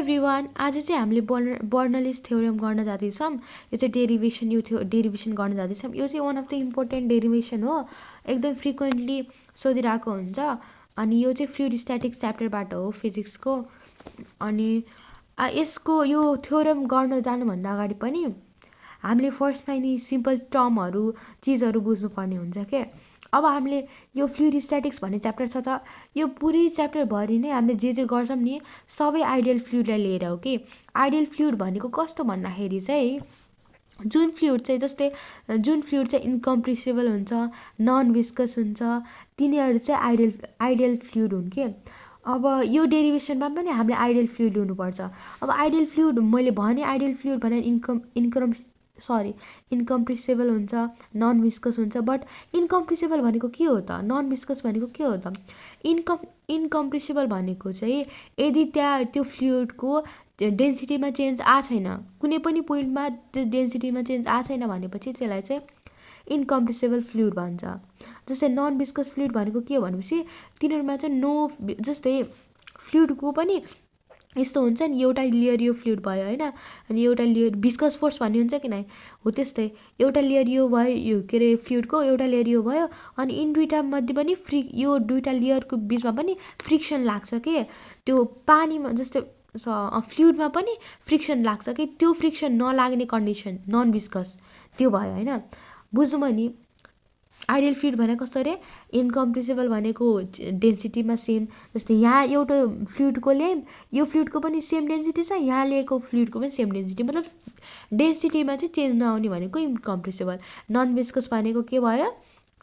Everyone, आज चाहिँ हामीले बर्नलिस थ्योरम गर्न जाँदैछौँ। यो चाहिँ डेरिभेसन, यो डेरिभेसन गर्न जाँदैछौँ। यो चाहिँ one of the important derivation हो, एकदम फ्रिक्वेन्टली सोधिरहेको हुन्छ। अनि यो चाहिँ फ्लुइड स्ट्याटिक्स च्याप्टरबाट हो, फिजिक्सको। अनि यसको यो थ्योरम गर्न जानुभन्दा अगाडि पनि हामीले फर्स्टमा नि सिम्पल टर्महरू चिजहरू बुझ्नुपर्ने हुन्छ के। अब हामीले यो फ्लुइड स्ट्याटिक्स भन्ने च्याप्टर छ त यो पुरै च्याप्टरभरि नै हामीले जे गर्छौँ नि सबै आइडियल फ्लुइडलाई लिएर हो कि। आइडियल फ्लुइड भनेको कस्तो भन्दाखेरि चाहिँ जुन फ्लुइड चाहिँ इन्कम्प्रेसिबल हुन्छ, नन विस्कस हुन्छ, तिनीहरू चाहिँ आइडियल फ्लुइड हुन् कि। अब यो डेरिभेसनमा पनि हामीले आइडियल फ्लुइड लिनुपर्छ। अब आइडियल फ्लुइड मैले भने आइडियल फ्लुइड भने इन्कम्प्रेसिबल हुन्छ, नन विस्कस हुन्छ। बट इन्कम्प्रेसिबल भनेको के हो त, नन विस्कस भनेको के हो त? इन्कम्प्रेसिबल भनेको चाहिँ यदि त्यहाँ त्यो फ्लुइडको डेन्सिटीमा चेन्ज आएको छैन, कुनै पनि पोइन्टमा त्यो डेन्सिटीमा चेन्ज आएको छैन भनेपछि त्यसलाई चाहिँ इन्कम्प्रेसिबल फ्लुइड भन्छ। जस्तै नन विस्कस फ्लुइड भनेको के हो भनेपछि तिनीहरूमा चाहिँ जस्तै फ्लुइडको पनि यस्तो हुन्छ नि, एउटा लेयर यो फ्लुइड भयो होइन, अनि एउटा लेयर विस्कस फोर्स भन्ने हुन्छ कि नै, हो त्यस्तै एउटा लेयर यो भयो, यो के अरे फ्लुइडको एउटा लेयर यो भयो, अनि इन दुईवटा मध्ये पनि यो दुईवटा लेयरको बिचमा पनि फ्रिक्सन लाग्छ के। त्यो पानीमा जस्तै फ्लुइडमा पनि फ्रिक्सन लाग्छ कि, त्यो फ्रिक्सन नलाग्ने कन्डिसन नन विस्कस त्यो भयो होइन। बुझ्नुभयो नि? आइडियल फ्लुइड भनेको कस्तो अरे, इन्कम्प्रेसिबल भनेको डेन्सिटीमा सेम। जस्तै यहाँ एउटा फ्लुइडको ल्यायौँ, यो फ्लुइडको पनि सेम डेन्सिटी छ, यहाँ लिएको फ्लुइडको पनि सेम डेन्सिटी, मतलब डेन्सिटीमा चाहिँ चेन्ज नआउने भनेको इन्कम्प्रेसिबल। नन विस्कस भनेको के भयो,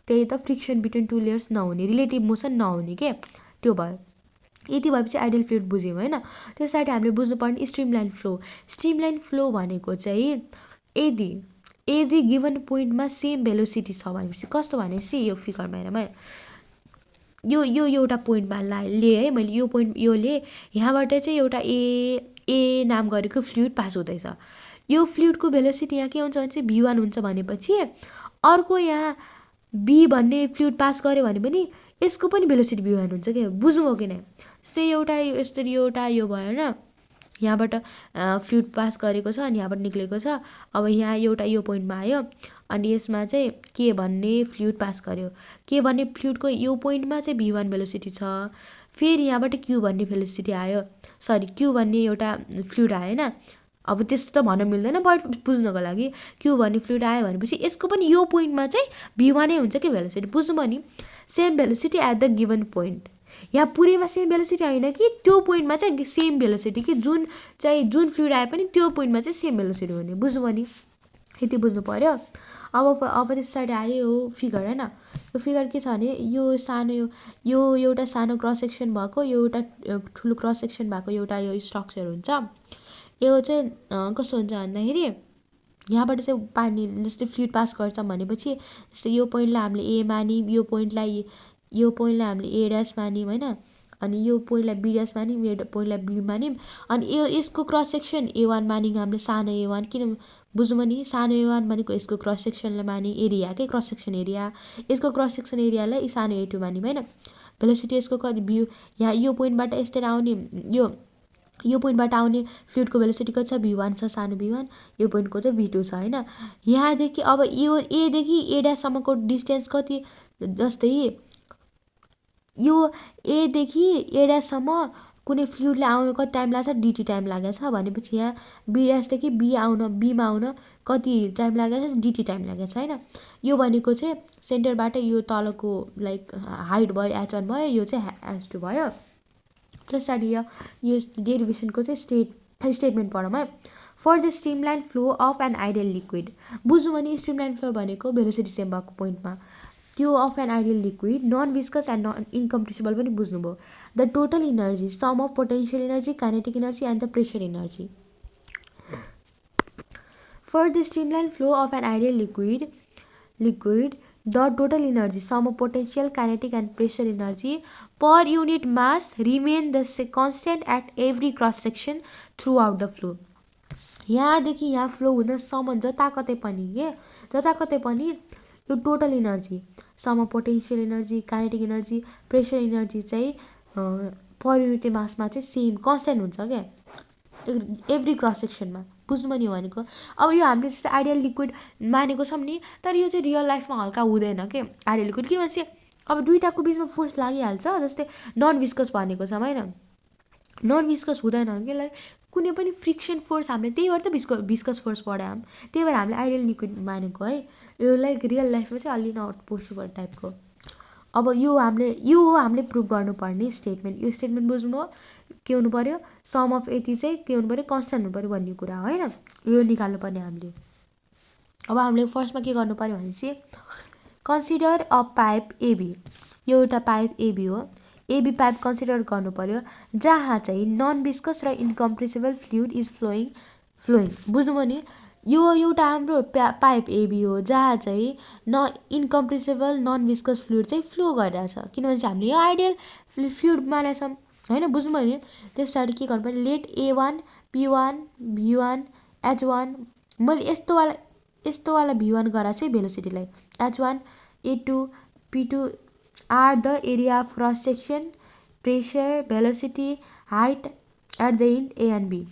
त्यही त फ्रिक्सन बिट्विन टु लेयर्स नहुने, रिलेटिभ मोसन नहुने के, त्यो भयो। यति भएपछि आइडियल फ्लुइड बुझ्यौँ होइन। त्यस पछाडि हामीले बुझ्नुपर्ने स्ट्रिमलाइन फ्लो। स्ट्रिमलाइन फ्लो भनेको चाहिँ यदि गिभन पोइन्टमा सेम भेलोसिटी छ भनेपछि कस्तो भनेपछि यो फिगरमा हेरौँ है। यो एउटा पोइन्टमा लिएँ है मैले, यो पोइन्ट यो लिएँ, यहाँबाट चाहिँ एउटा ए नाम गरेको फ्लुइड पास हुँदैछ। यो फ्लुइडको भेलोसिटी यहाँ के हुन्छ भने चाहिँ v1 हुन्छ भनेपछि अर्को यहाँ बी भन्ने फ्लुइड पास गऱ्यो भने पनि यसको पनि भेलोसिटी v1 हुन्छ क्या। बुझ्नुभयो कि नै? जस्तै एउटा यसरी एउटा यो भयो होइन, यहाँबाट फ्लुइड पास गरेको छ अनि यहाँबाट निक्लेको छ। अब यहाँ एउटा यो पोइन्टमा आयो अनि यसमा चाहिँ के भन्ने फ्लुइड पास गर्यो, के भन्ने फ्लुइडको यो पोइन्टमा चाहिँ v1 भेलोसिटी छ। फेरि यहाँबाट क्यू भन्ने भेलोसिटी आयो, क्यू भन्ने एउटा फ्लुइड आयो होइन। अब त्यस्तो त भन्न मिल्दैन, बट बुझ्नको लागि क्यू भन्ने फ्लुइड आयो भनेपछि यसको पनि यो पोइन्टमा चाहिँ v1 नै हुन्छ कि भेलोसिटी। बुझ्नुभयो नि? Same velocity at the given point. यहाँ पुरैमा सेम भेलोसिटी होइन कि, त्यो पोइन्टमा चाहिँ सेम भेलोसिटी कि, जुन फ्लुइड आए पनि त्यो पोइन्टमा चाहिँ सेम भेलोसिटी हुने। बुझ्नुभयो नि? यति बुझ्नु पऱ्यो। अब त्यस पछाडि आयो यो फिगर होइन। यो फिगर के छ भने यो सानो यो एउटा सानो क्रस सेक्सन भएको, यो एउटा ठुलो क्रस सेक्सन भएको एउटा यो स्ट्रक्चर हुन्छ। यो चाहिँ कस्तो हुन्छ भन्दाखेरि यहाँबाट चाहिँ पानी जस्तै फ्लुइड पास गर्छ भनेपछि जस्तै यो पोइन्टलाई हामीले ए मान्यौँ, यो पोइन्टलाई हामीले ए ड्यास मान्यौँ होइन, अनि यो पोइन्टलाई बी ड्यास मान्यौँ, यो पोइन्टलाई बी मान्यौँ, अनि यसको क्रस सेक्सन ए1 मान्यौँ हामीले, सानो ए1। किन बुझ्नुभयो नि? सानो ए1 भनेको यसको क्रस सेक्सनलाई मान्यौँ, एरिया के क्रस सेक्सन एरिया, यसको क्रस सेक्सन एरियालाई सानो ए2 मान्यौँ होइन। भेलोसिटी यसको कति यहाँ यो पोइन्टबाट यस्तै आउने यो पोइन्टबाट आउने फ्लुइडको भेलोसिटी कति छ, v1 छ, सानो v1। यो पोइन्टको चाहिँ v2 छ होइन। यहाँदेखि अब यो एदेखि ए ड्याससम्मको डिस्टेन्स कति, जस्तै यो एदेखि ए ड्याससम्म कुनै फ्लुइडले आउनु कति टाइम लाग्छ, dt टाइम लागेको छ भनेपछि यहाँ बी ड्यासदेखि बीमा आउन कति टाइम लागेको छ, dt टाइम लागेको छ होइन। यो भनेको चाहिँ सेन्टरबाट यो तलको लाइक हाइट भयो h1 भयो, यो चाहिँ h2 भयो। त्यस पछाडि यो डेरिभेसनको चाहिँ स्टेटमेन्ट पढौँ है। For the streamline flow of an ideal liquid. बुझ्नु भने स्ट्रिमलाइन फ्लो भनेको भेलोसिटी सेम भएको पोइन्टमा, त्यो of an ideal liquid, non viscous and non incompressible पनि बुझ्नुभयो। The total energy, sum of potential energy, kinetic energy and the pressure energy. For the streamline flow of an ideal liquid the total energy, sum of potential, kinetic and pressure energy per unit mass remain the constant at every cross section throughout the flow. यहाँदेखि यहाँ flow हुँदासम्म जताकतै पनि यो total energy, sum of potential energy, kinetic energy, pressure energy चाहिँ per unit मासमा चाहिँ same constant हुन्छ क्या। एभ्री क्रस सेक्सनमा। बुझ्नुभयो नि भनेको। अब यो हामीले जस्तै आइडियल लिक्विड मानेको छौँ नि, तर यो चाहिँ रियल लाइफमा हल्का हुँदैन के आइडियल लिक्विड, किनभने अब दुइटाको बिचमा फोर्स लागिहाल्छ। जस्तै नन विस्कस भनेको छौँ होइन, नन विस्कस हुँदैन कि लाइक कुनै पनि फ्रिक्सन फोर्स हामीले त्यही भएर त विस्कस फोर्स पढायौँ, त्यही भएर हामीले आइडियल लिक्विड मानेको है। यो लाइक रियल लाइफमा चाहिँ अलि नट पोसिबल टाइपको। अब यो हो हामीले प्रुभ गर्नुपर्ने स्टेटमेन्ट। यो स्टेटमेन्ट बुझ्नुभयो के हुनु पऱ्यो, सम अफ यति चाहिँ के हुनु पऱ्यो, कन्सटेन्ट हुनु पऱ्यो भन्ने कुरा होइन। यो निकाल्नु पर्ने हामीले। अब हामीले फर्स्टमा के गर्नु पऱ्यो भनेपछि कन्सिडर अ पाइप एबी। यो एउटा पाइप एबी हो, एबी पाइप कन्सिडर गर्नु पऱ्यो जहाँ चाहिँ नन विस्कस र इन्कम्प्रेसिबल फ्लुइड इज फ्लोइङ। बुझ्नुभयो नि, यो एउटा हाम्रो पाइप एबी हो जहाँ चाहिँ इन्कम्प्रेसिबल नन विस्कस फ्लुइड चाहिँ फ्लो गरिरहेछ, किनभने चाहिँ हामीले यो आइडियल फ्लुइड मानेको छौँ होइन। बुझ्नुभयो नि, त्यस पछाडि के गर्नु पऱ्यो, late A1 P1 V1 H1, मैले यस्तोवाला V1 गराएको छु भेलोसिटीलाई, H1 A2 P2 are the area of cross section, pressure, velocity, height at the end A and B.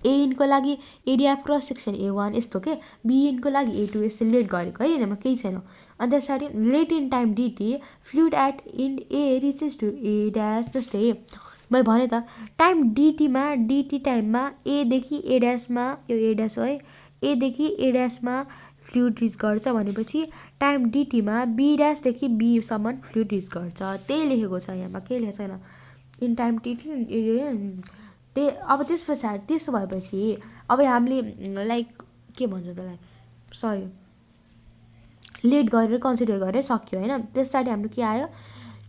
A इन्डको लागि area of cross section A1 यस्तो के, बी इन्डको लागि A2 यस्तो लेट गरेको है, यसमा केही छैन। अनि त्यस पछाडि let in time dt fluid at end A reaches to A dash. जस्तै मैले भने त टाइम डिटी टाइममा एदेखि ए ड्यासमा, यो ए ड्यास हो है, एदेखि ए ड्यासमा फ्लुइड रिच गर्छ भनेपछि टाइम डिटीमा बी ड्यासदेखि बीसम्म फ्लुइड रिच गर्छ। त्यही लेखेको छ यहाँमा, केही लेखेको छैन। इन टाइम डिटी अब त्यस पछाडि त्यसो भएपछि अब हामीले लाइक के भन्छ त्यसलाई, सरी लेट गरेर कन्सिडर गरेर सक्यो होइन। त्यस पछाडि हाम्रो के आयो,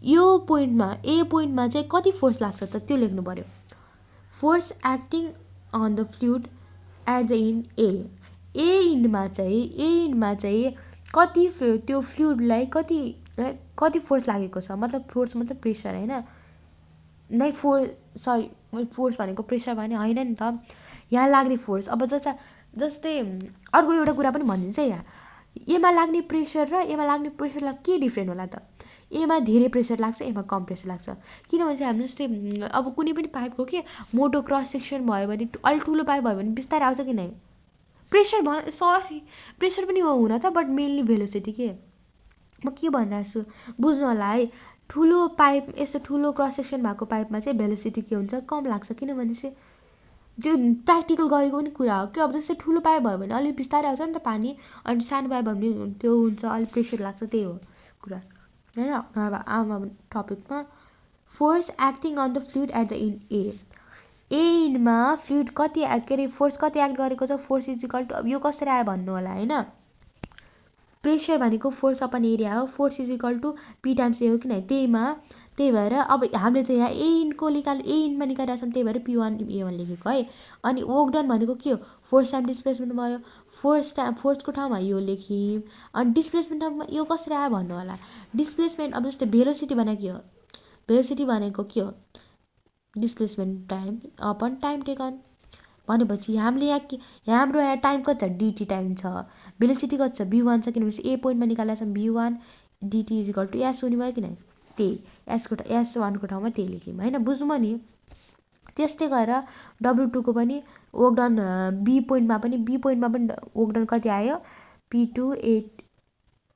यो पोइन्टमा ए पोइन्टमा चाहिँ कति फोर्स लाग्छ त त्यो लेख्नु पऱ्यो। Force acting on the fluid at the end A इन्डमा चाहिँ कति त्यो फ्लुइडलाई कति फोर्स लागेको छ, मतलब फोर्स मतलब प्रेसर होइन, नै फोर्स भनेको प्रेसर भने होइन नि त, यहाँ लाग्ने फोर्स। अब जस्तै अर्को एउटा कुरा पनि भनिदिन्छ यहाँ, एमा लाग्ने प्रेसर र एमा लाग्ने प्रेसरलाई के डिफ्रेन्ट होला त, एमा धेरै प्रेसर लाग्छ, एमा कम प्रेसर लाग्छ। किनभने चाहिँ हामी जस्तै अब कुनै पनि पाइपको के मोटो क्रस सेक्सन भयो भने, अलि ठुलो पाइप भयो भने बिस्तारै आउँछ कि नै, प्रेसर पनि हो हुन त, बट मेनली भेलोसिटी के, म के भनिरहेको छु बुझ्नु होला है। ठुलो पाइप यस्तो ठुलो क्रस सेक्सन भएको पाइपमा चाहिँ भेलोसिटी के हुन्छ, कम लाग्छ, किनभने चाहिँ त्यो प्र्याक्टिकल गरेको पनि कुरा हो कि। अब जस्तै ठुलो पाइप भयो भने अलिक बिस्तारै आउँछ नि त पानी, अनि सानो पाइप भयो भने त्यो हुन्छ अलिक प्रेसर लाग्छ, त्यही हो कुरा होइन। अब टपिकमा force acting on the fluid at the end A इन्डमा फ्लुइड कति के अरे फोर्स कति एक्ट गरेको छ, फोर्स इज इक्वल टु, अब यो कसरी आयो भन्नु होला होइन। प्रेसर भनेको फोर्स अपन एरिया हो, force is equal to P times A हो कि नै, त्यही भएर अब हामीले त यहाँ ए इन्डमा निकालिरहेको छौँ, त्यही भएर P1 A1 लेखेको है। अनि वर्क डन भनेको के हो, फोर्स टाइम डिस्प्लेसमेन्ट भयो, फोर्सको ठाउँमा यो लेख्यौँ, अनि डिस्प्लेसमेन्ट ठाउँमा यो कसरी आयो भन्नु होला। डिस्प्लेसमेन्ट अब जस्तै भेलोसिटी भनेको के हो, भेलोसिटी भनेको के हो, displacement time upon time taken भनेपछि हामीले हाम्रो यहाँ टाइम कति छ, डिटी टाइम छ, भेलोसिटी कति छ, V1 छ, किनभने ए पोइन्टमा निकालेको छ V1 dt is equal to S हुने भयो कि नै, त्यही S1को ठाउँमा त्यही लेख्यौँ होइन। बुझ्नुभयो नि, त्यस्तै गरेर W2 को पनि वर्क डन बी पोइन्टमा पनि वर्क डन कति आयो, P2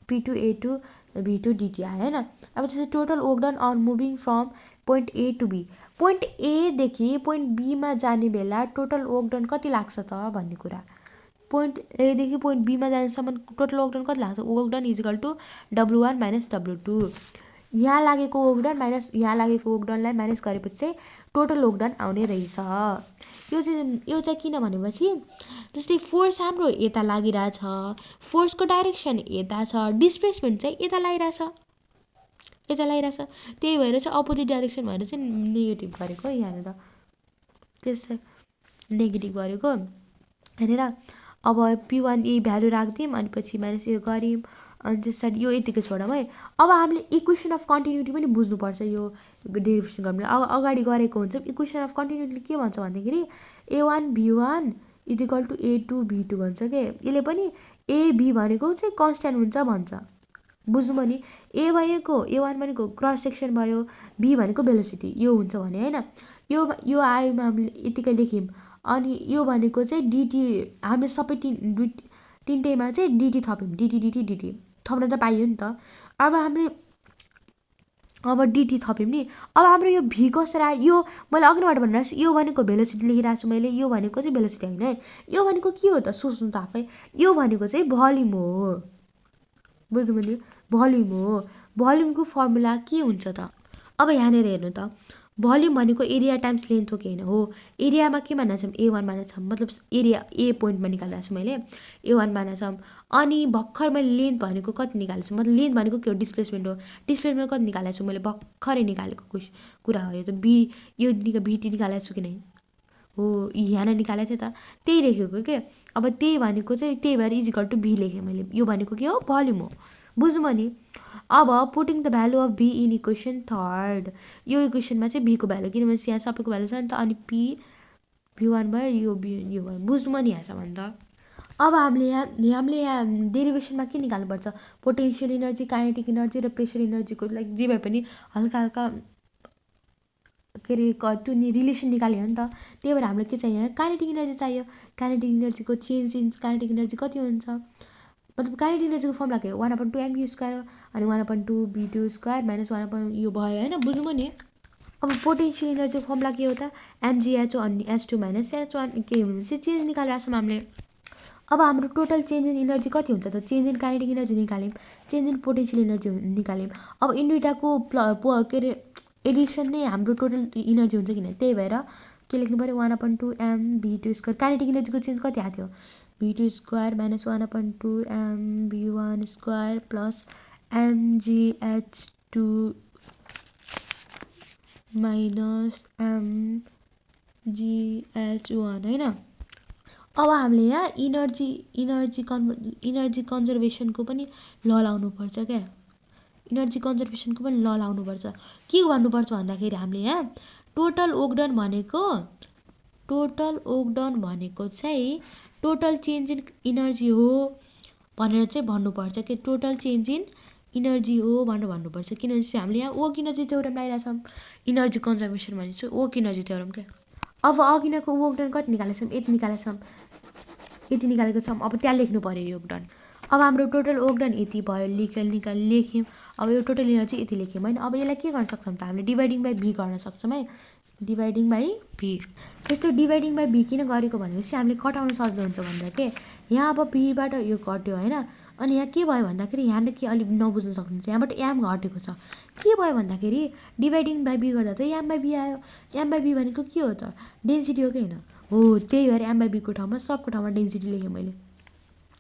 A2 V2 dt आयो होइन। अब त्यसै total work done on moving from point A to B, point एदेखि पोइन्ट बीमा जाने बेला टोटल वर्क डन कति लाग्छ त भन्ने कुरा। पोइन्ट एदेखि पोइन्ट बीमा जानेसम्म टोटल वर्क डन कति लाग्छ, work done is equal to W1 minus W2। यहाँ लागेको वर्क डन माइनस यहाँ लागेको वर्क डनलाई माइनस गरेपछि चाहिँ टोटल वर्क डन आउने रहेछ। यो चाहिँ किन भनेपछि जस्तै फोर्स हाम्रो यता लागिरहेछ, फोर्सको डाइरेक्सन यता छ, डिस्प्लेसमेन्ट चाहिँ यता लागिरहेछ, त्यही भएर चाहिँ अपोजिट डाइरेक्सन भएर चाहिँ नेगेटिभ गरेको यहाँनिर, त्यसै नेगेटिभ गरेको हेरेर। अब P1 यही भ्यालु राखिदिउँ, अनि पछि माइनस यो गऱ्यौँ, अनि त्यसरी यो यतिकै छोडौँ है। अब हामीले इक्वेसन अफ कन्टिन्युटी पनि बुझ्नुपर्छ यो डेरिभेसन गर्नु। अब अगाडि गरेको हुन्छ, इक्वेसन अफ कन्टिन्युटी के भन्छ भन्दाखेरि A1 V1 is equal to A2 V2 भन्छ के। यसले पनि AB भनेको चाहिँ कन्सट्यान्ट हुन्छ भन्छ, बुझ्नुभयो नि। A1 भनेको क्रस सेक्सन भयो, B भनेको भेलोसिटी, यो हुन्छ भने होइन। यो आयोमा हामीले यतिकै लेख्यौँ। अनि यो भनेको चाहिँ डिटी हामीले सबै तिनटैमा चाहिँ डिटी थप्यौँ, डिटी थप्न त पाइयो नि त। अब हामीले अब डिटी थप्यौँ नि। अब हाम्रो यो भी कसरी आयो, यो मैले अघिबाट भनिरहेको छु, यो भनेको भेलोसिटी लेखिरहेको छु मैले, यो भनेको चाहिँ भेलोसिटी होइन है। यो भनेको के हो त, सोच्नु त आफै। यो भनेको चाहिँ भल्युम हो, बुझ्नु मैले, भल्युम हो। भल्युमको फर्मुला के हुन्छ त, अब यहाँनिर हेर्नु त, भल्युम भनेको एरिया टाइम्स लेन्थ हो कि होइन, हो। एरियामा के मानेको छौँ, A1 मानेको छौँ, मतलब एरिया ए पोइन्टमा निकालिरहेको छु मैले, A1 मानेको छौँ। अनि भर्खर मैले लेन्थ भनेको कति निकालेको छु, मतलब लेन्थ भनेको के हो, डिस्प्लेसमेन्ट हो। डिस्प्लेसमेन्ट कति निकालेको छु मैले, भर्खरै निकालेको कुरा हो यो त। यो भिटी निकालेको छु कि नै, हो यहाँ निकालेको थिएँ त, त्यही लेखेको के। अब त्यही भनेको चाहिँ त्यही भएर इजिकल टु भी लेखेँ मैले। यो भनेको के हो, भल्युम हो, बुझ्नु नि। अब putting the value of V in equation third, यो इक्वेसनमा चाहिँ भीको भ्यालु, किनभने यहाँ सबैको भ्यालु छ नि त, अनि पी भी1 भयो, यो भयो, बुझ्नु नि यहाँसम्म त। अब हामीले यहाँ डेरिभेसनमा के निकाल्नुपर्छ, पोटेन्सियल इनर्जी, काइनेटिक इनर्जी र प्रेसर इनर्जीको लाइक जे भए पनि हल्का हल्का के अरे त्यो रिलेसन निकाल्यो नि त। त्यही भएर हामीलाई के चाहियो, काइनेटिक इनर्जी चाहियो। काइनेटिक इनर्जीको चेन्ज इन काइनेटिक इनर्जी कति हुन्छ, मतलब काइनेटिक इनर्जीको फर्मुला के हो, 1/2mv² अनि 1/2v² माइनस 1 यो भयो होइन, बुझ्नु नि। अब पोटेन्सियल इनर्जीको फर्मुला के हो त, mgh अनि h2 माइनस h1 के हुन्छ चेन्ज निकालिरहेको छौँ हामीले। अब हाम्रो टोटल चेन्ज इन इनर्जी कति हुन्छ त, चेन्ज इन काइनेटिक इनर्जी निकाल्यौँ, चेन्ज इन पोटेन्सियल इनर्जी निकाल्यौँ। अब इन दुइटाको के अरे एडिसन नै हाम्रो टोटल इनर्जी हुन्छ किन, त्यही भएर के लेख्नु पऱ्यो, 1/2mv²। काइनेटिक इनर्जीको चेन्ज कति आएको थियो, v2² minus 1/2mv1² plus mgh2 minus mgh1 होइन। अब हामीले यहाँ इनर्जी कन्जर्भेसनको पनि ल लाउनुपर्छ क्या, इनर्जी कन्जर्भेसनको पनि ल लाउनुपर्छ। के गर्नुपर्छ भन्दाखेरि हामीले यहाँ टोटल ओगडन भनेको चाहिँ टोटल चेन्ज इन इनर्जी हो भनेर चाहिँ भन्नुपर्छ कि टोटल चेन्ज इन इनर्जी हो भनेर भन्नुपर्छ। किनभने चाहिँ हामीले यहाँ वर्क इनर्जी थ्योरम लगाइरहेछौँ, इनर्जी कन्जर्भेसन भनेको वर्क इनर्जी थ्योरम क्या। अब अघिनको वर्क डन कति निकालेको छौँ, 8 निकालेको छौँ, 80 निकालेको छौँ। अब त्यहाँ लेख्नु पऱ्यो योगदान। अब हाम्रो टोटल योगदान यति भयो, लेख्यौँ। अब यो टोटल इनर्जी यति लेख्यौँ होइन। अब यसलाई के गर्न सक्छौँ त, हामीले डिभाइडिङ बाई भी गर्न सक्छौँ है, डिभाइडिङ बाई भी। त्यस्तो डिभाइडिङ बाई भी किन गरेको भनेपछि हामीले कटाउन सक्दो हुन्छ भनेर के, यहाँ अब भीबाट यो घट्यो होइन। अनि यहाँ के भयो भन्दाखेरि यहाँनिर के अलिक नबुझ्न सक्नुहुन्छ, यहाँबाट एम घटेको छ। के भयो भन्दाखेरि डिभाइडिङ बाई भी गर्दा त एम बाई भी आयो। एम बाई भी भनेको के हो त, डेन्सिटी हो कि होइन, हो। त्यही भएर एम बाई बीको ठाउँमा सबको ठाउँमा डेन्सिटी लेखेँ मैले,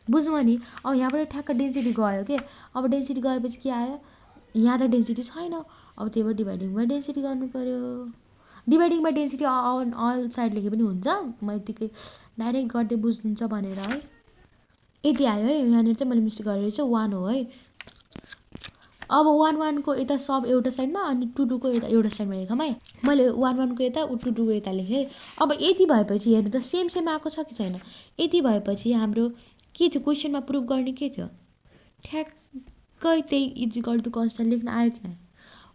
बुझ्नु नि। अब यहाँबाट ठ्याक्क डेन्सिटी गयो के। अब डेन्सिटी गएपछि के आयो, यहाँ त डेन्सिटी छैन। अब त्यही भएर डिभाइडिङ बाई डेन्सिटी गर्नु पऱ्यो। Dividing by density all side लेखे पनि हुन्छ, म यतिकै डाइरेक्ट गर्दै बुझ्नुहुन्छ भनेर है। यति आयो है, यहाँनिर चाहिँ मैले मिस्टेक गरेर चाहिँ 1 हो है। अब 1 को यता सब एउटा साइडमा अनि 2 को यता एउटा साइडमा लेखौँ है। मैले 1 को यता 2 को यता लेखेँ। अब यति भएपछि हेर्नु त सेम आएको छ कि छैन। यति भएपछि हाम्रो के थियो, क्वेसनमा प्रुभ गर्ने के थियो, ठ्याक्कै त्यही इजिकल टु कन्सटेन्ट लेख्न आयो कि नै,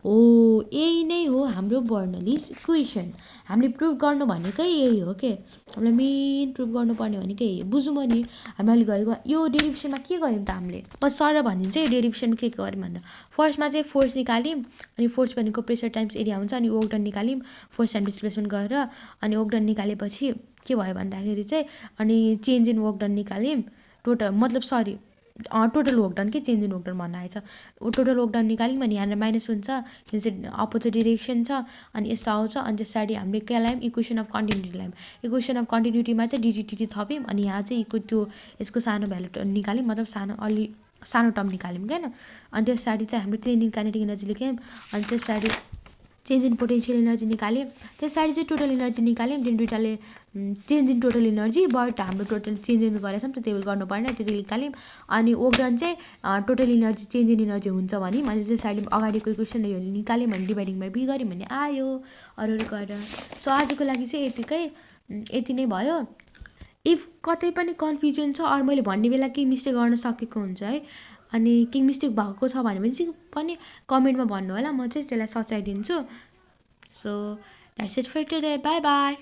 हो। यही नै हो हाम्रो बर्नौलीज इक्वेसन। हामीले प्रुभ गर्नु भनेकै यही हो के, हामीलाई मेन प्रुभ गर्नुपर्ने भनेकै यही हो, बुझौँ नि। हामीले अहिले गरेको यो डेरिभेसनमा के गर्यौँ त हामीले, सर भनिदिन्छ यो डेरिभेसन के गर्यौँ भनेर। फर्स्टमा चाहिँ फोर्स निकाल्यौँ, अनि फोर्स भनेको प्रेसर टाइम्स एरिया हुन्छ, अनि वर्क डन निकाल्यौँ फोर्स एन्ड डिस्प्लेसमेन्ट गरेर। अनि वर्क डन निकालेपछि के भयो भन्दाखेरि चाहिँ अनि चेन्ज इन वर्क डन निकाल्यौँ, टोटल वर्क डन के चेन्ज इन वर्क डन भन्न आएछ। टोटल वर्क डन निकाल्यौँ, अनि यहाँनिर माइनस हुन्छ, किन चाहिँ अपोजिट डिरेक्सन छ, अनि यस्तो आउँछ। अनि त्यस पछाडि हामीले के ल्यायौँ, इक्वेसन अफ कन्टिन्युटी ल्यायौँ। इक्वेसन अफ कन्टिन्युटीमा चाहिँ डिटी थप्यौँ, अनि यहाँ चाहिँ त्यो यसको सानो भ्यालु निकाल्यौँ, मतलब अलि सानो टर्म निकाल्यौँ क्या। अनि त्यस पछाडि चाहिँ हाम्रो चेन्ज इन काइनेटिक इनर्जी लेख्यौँ, अनि त्यस पछाडि चेन्ज इन पोटेन्सियल इनर्जी निकाल्यौँ, त्यस पछाडि चाहिँ टोटल इनर्जी निकाल्यौँ। जुन दुइटाले change in total energy but हाम्रो टोटल चेन्ज इन गरेको छौँ त्यति बेला गर्नु परेन, त्यति निकाल्यौँ। अनि वर्क डन चाहिँ total energy change in energy हुन्छ भने मैले चाहिँ साइड अगाडिको इक्वेसन यो निकाल्यौँ भने डिभाइडिङ बाई भी गऱ्यौँ भने आयो अरू गरेर। सो आजको लागि चाहिँ यति नै भयो। इफ कतै पनि कन्फ्युजन छ अरू मैले भन्ने बेला केही मिस्टेक गर्न सकेको हुन्छ है, अनि केही मिस्टेक भएको छ भने चाहिँ पनि कमेन्टमा भन्नु होला, म चाहिँ त्यसलाई सच्याइदिन्छु। So That's it for today. Bye bye.